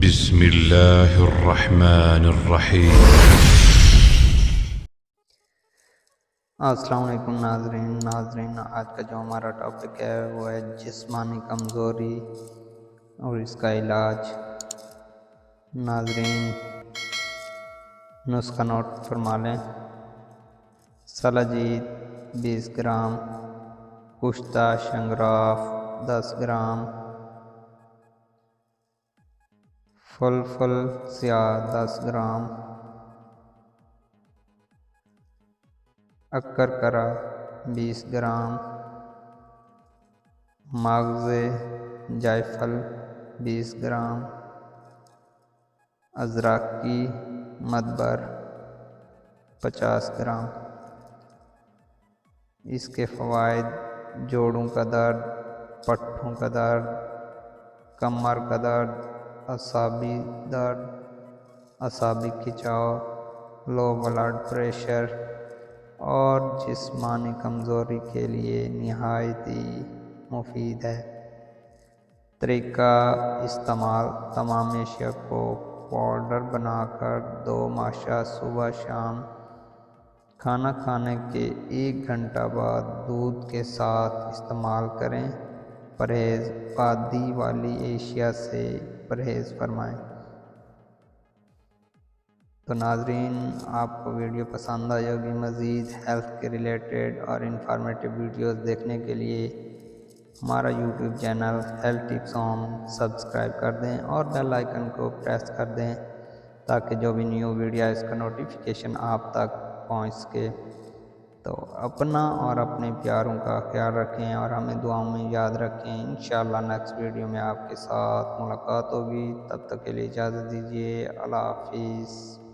بسم اللہ الرحمن الرحیم۔ السلام علیکم ناظرین آج کا جو ہمارا ٹاپک ہے وہ ہے جسمانی کمزوری اور اس کا علاج۔ ناظرین نسخہ نوٹ فرما لیں۔ سلاجید 20 گرام، کشتہ شنگراف 10 گرام، فلفل سیاہ 10 گرام، اکرکرا 20 گرام، ماغز جائفل 20 گرام، ازراکی مدبر 50 گرام۔ اس کے فوائد: جوڑوں کا درد، پٹھوں کا درد، کمر کا درد، اعصابی درد، اعصابی کھچاؤ، لو بلڈ پریشر اور جسمانی کمزوری کے لیے نہایت ہی مفید ہے۔ طریقہ استعمال: تمام اشیاء کو پاؤڈر بنا کر 2 ماشا صبح شام کھانا کھانے کے 1 گھنٹہ بعد دودھ کے ساتھ استعمال کریں۔ پرہیز: بادی والی اشیاء سے پرہیز فرمائیں۔ تو ناظرین آپ کو ویڈیو پسند آئی ہوگی۔ مزید ہیلتھ کے ریلیٹڈ اور انفارمیٹیو ویڈیوز دیکھنے کے لیے ہمارا YouTube channel health tips home subscribe کر دیں اور بیل آئیکن کو پریس کر دیں تاکہ جو بھی نیو ویڈیو ہے اس کا نوٹیفیکیشن آپ تک پہنچ سکے۔ تو اپنا اور اپنے پیاروں کا خیال رکھیں اور ہمیں دعاؤں میں یاد رکھیں۔ انشاءاللہ نیکسٹ ویڈیو میں آپ کے ساتھ ملاقات ہوگی۔ تب تک کے لیے اجازت دیجیے۔ اللہ حافظ۔